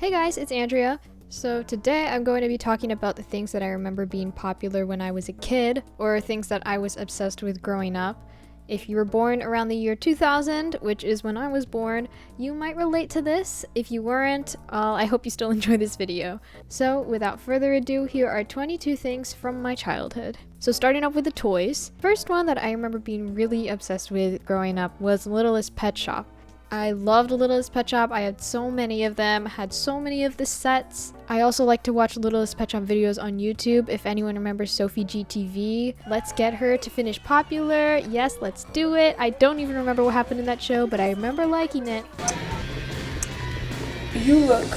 Hey guys, it's Andrea. So today I'm going to be talking about the things that I remember being popular when I was a kid, or things that I was obsessed with growing up. If you were born around the year 2000, which is when I was born, you might relate to this. If you weren't, I hope you still enjoy this video. So without further ado, here are 22 things from my childhood. So starting off with the toys. First one that I remember being really obsessed with growing up was Littlest Pet Shop. I loved Littlest Pet Shop. I had so many of them, had so many of the sets. I also like to watch Littlest Pet Shop videos on YouTube. If anyone remembers Sophie GTV, let's get her to finish popular. Yes, let's do it. I don't even remember what happened in that show, but I remember liking it. You look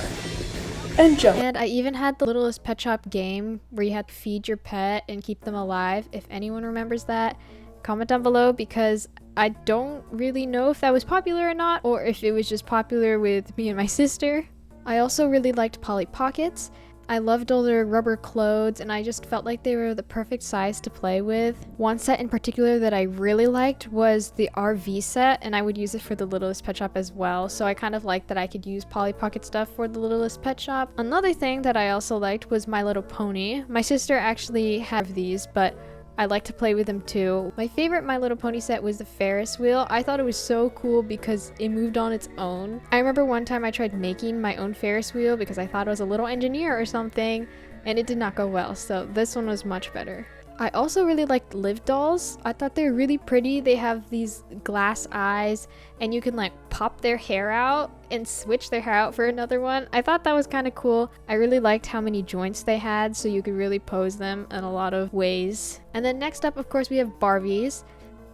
and jump. And I even had the Littlest Pet Shop game where you had to feed your pet and keep them alive. If anyone remembers that, comment down below, because I don't really know if that was popular or not, or if it was just popular with me and my sister. I also really liked Polly Pockets. I loved all their rubber clothes, and I just felt like they were the perfect size to play with. One set in particular that I really liked was the RV set, and I would use it for the Littlest Pet Shop as well, so I kind of liked that I could use Polly Pocket stuff for the Littlest Pet Shop. Another thing that I also liked was My Little Pony. My sister actually had these, but I like to play with them too. My favorite My Little Pony set was the Ferris wheel. I thought it was so cool because it moved on its own. I remember one time I tried making my own Ferris wheel because I thought I was a little engineer or something, and it did not go well, so this one was much better. I also really liked Live dolls. I thought they were really pretty. They have these glass eyes, and you can like pop their hair out and switch their hair out for another one. I thought that was kind of cool. I really liked how many joints they had, so you could really pose them in a lot of ways. And then next up, of course, we have Barbies.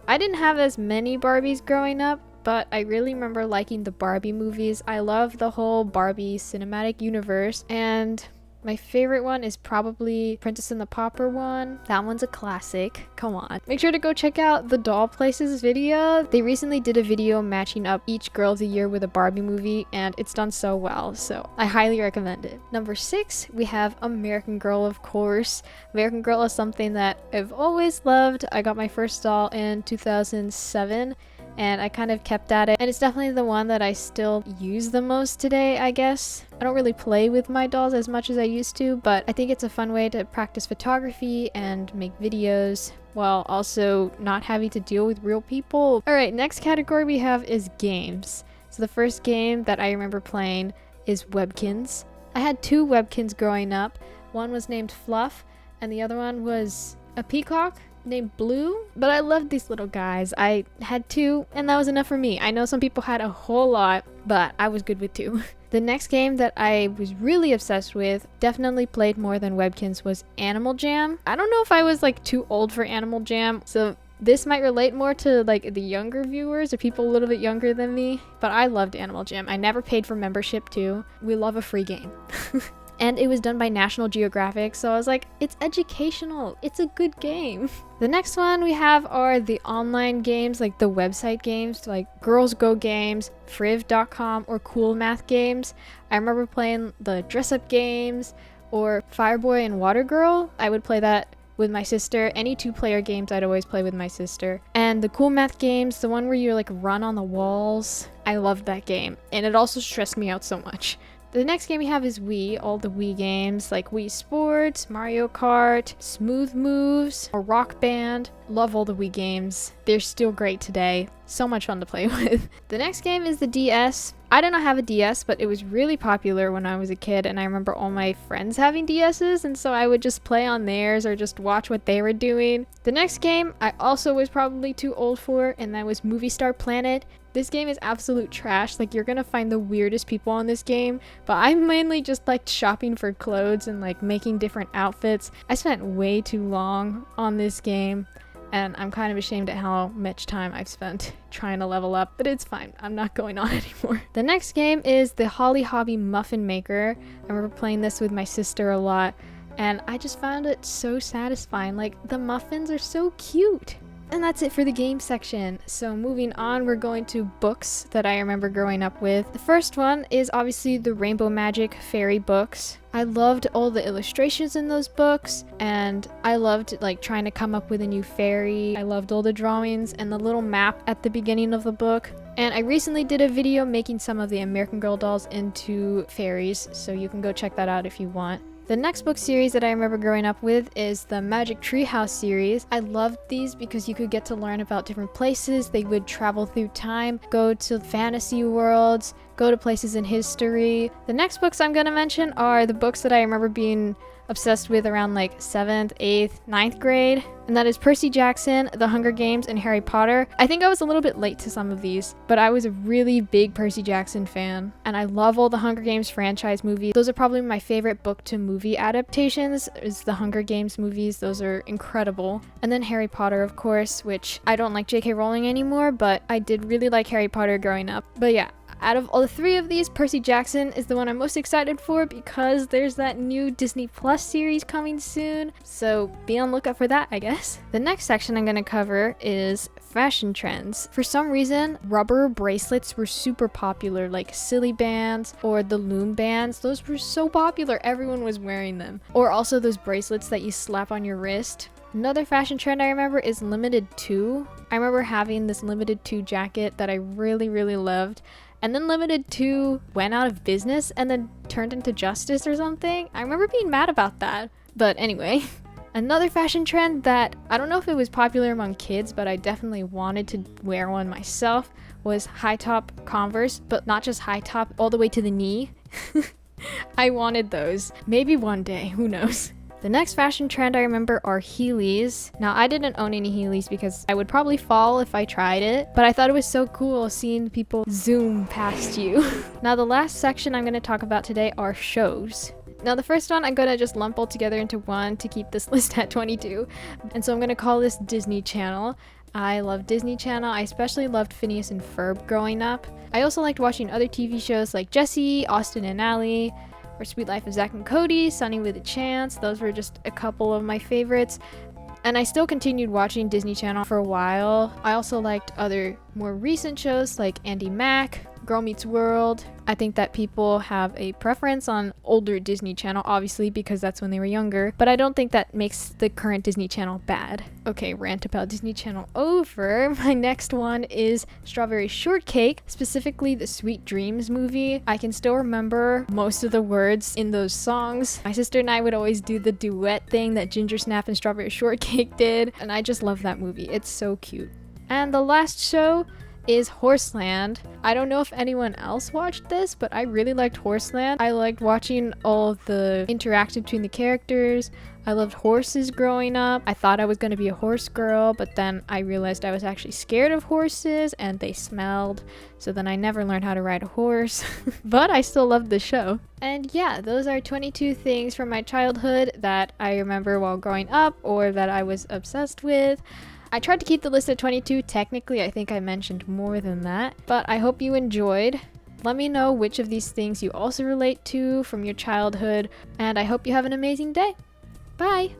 I didn't have as many Barbies growing up, but I really remember liking the Barbie movies. I love the whole Barbie cinematic universe, and my favorite one is probably Princess and the Pauper one. That one's a classic. Come on. Make sure to go check out the Doll Places video. They recently did a video matching up each girl of the year with a Barbie movie, and it's done so well, so I highly recommend it. Number 6, we have American Girl, of course. American Girl is something that I've always loved. I got my first doll in 2007. And I kind of kept at it, and it's definitely the one that I still use the most today, I guess. I don't really play with my dolls as much as I used to, but I think it's a fun way to practice photography and make videos while also not having to deal with real people. Alright, next category we have is games. So the first game that I remember playing is Webkinz. I had 2 Webkinz growing up. One was named Fluff, and the other one was a peacock named Blue, but I loved these little guys. I had 2, and that was enough for me. I know some people had a whole lot, but I was good with 2. The next game that I was really obsessed with, definitely played more than Webkinz, was Animal Jam. I don't know if I was like too old for Animal Jam, so this might relate more to like the younger viewers or people a little bit younger than me, but I loved Animal Jam. I never paid for membership too. We love a free game. And it was done by National Geographic, so I was like, it's educational, it's a good game. The next one we have are the online games, like the website games, like Girls Go Games, Friv.com, or Cool Math games. I remember playing the dress-up games, or Fireboy and Water Girl. I would play that with my sister. Any 2-player games I'd always play with my sister. And the Cool Math games, the one where you like run on the walls, I loved that game, and it also stressed me out so much. The next game we have is Wii, all the Wii games like Wii Sports, Mario Kart, Smooth Moves, or Rock Band. Love all the Wii games. They're still great today. So much fun to play with. The next game is the DS. I did not have a DS, but it was really popular when I was a kid, and I remember all my friends having DSs, and so I would just play on theirs or just watch what they were doing. The next game I also was probably too old for, and that was Movie Star Planet. This game is absolute trash. Like, you're gonna find the weirdest people on this game, but I mainly just liked shopping for clothes and like making different outfits. I spent way too long on this game, and I'm kind of ashamed at how much time I've spent trying to level up, but it's fine. I'm not going on anymore. The next game is the Holly Hobby Muffin Maker. I remember playing this with my sister a lot, and I just found it so satisfying. Like, the muffins are so cute. And that's it for the game section. So moving on, we're going to books that I remember growing up with. The first one is obviously the Rainbow Magic fairy books. I loved all the illustrations in those books, and I loved like trying to come up with a new fairy. I loved all the drawings and the little map at the beginning of the book. And I recently did a video making some of the American Girl dolls into fairies, so you can go check that out if you want. The next book series that I remember growing up with is the Magic Treehouse series. I loved these because you could get to learn about different places. They would travel through time, go to fantasy worlds, go to places in history. The next books I'm going to mention are the books that I remember being obsessed with around like 7th, 8th, 9th grade. And that is Percy Jackson, The Hunger Games, and Harry Potter. I think I was a little bit late to some of these, but I was a really big Percy Jackson fan. And I love all the Hunger Games franchise movies. Those are probably my favorite book to movie adaptations, is the Hunger Games movies. Those are incredible. And then Harry Potter, of course, which I don't like J.K. Rowling anymore, but I did really like Harry Potter growing up. But yeah, out of all the three of these, Percy Jackson is the one I'm most excited for because there's that new Disney Plus series coming soon. So be on lookout for that, I guess. The next section I'm going to cover is fashion trends. For some reason, rubber bracelets were super popular, like Silly Bands or the Loom Bands. Those were so popular, everyone was wearing them. Or also those bracelets that you slap on your wrist. Another fashion trend I remember is Limited 2. I remember having this Limited 2 jacket that I really, really loved. And then Limited 2 went out of business and then turned into Justice or something. I remember being mad about that. But anyway, another fashion trend that I don't know if it was popular among kids, but I definitely wanted to wear one myself was high top Converse, but not just high top, all the way to the knee. I wanted those. Maybe one day, who knows? The next fashion trend I remember are Heelys. Now, I didn't own any Heelys because I would probably fall if I tried it, but I thought it was so cool seeing people zoom past you. Now, the last section I'm going to talk about today are shows. Now, the first one I'm going to just lump all together into one to keep this list at 22. And so I'm going to call this Disney Channel. I love Disney Channel. I especially loved Phineas and Ferb growing up. I also liked watching other TV shows like Jessie, Austin and Ally, or Sweet Life of Zack and Cody, Sunny with a Chance. Those were just a couple of my favorites. And I still continued watching Disney Channel for a while. I also liked other more recent shows like Andy Mack, Girl Meets World. I think that people have a preference on older Disney Channel, obviously, because that's when they were younger, but I don't think that makes the current Disney Channel bad. Okay, rant about Disney Channel over. My next one is Strawberry Shortcake, specifically the Sweet Dreams movie. I can still remember most of the words in those songs. My sister and I would always do the duet thing that Ginger Snap and Strawberry Shortcake did, and I just love that movie. It's so cute. And the last show is Horseland. I don't know if anyone else watched this, but I really liked Horseland. I liked watching all of the interaction between the characters. I loved horses growing up. I thought I was going to be a horse girl, but then I realized I was actually scared of horses and they smelled. So then I never learned how to ride a horse, but I still loved the show. And yeah, those are 22 things from my childhood that I remember while growing up or that I was obsessed with. I tried to keep the list at 22. Technically, I think I mentioned more than that, but I hope you enjoyed. Let me know which of these things you also relate to from your childhood, and I hope you have an amazing day. Bye!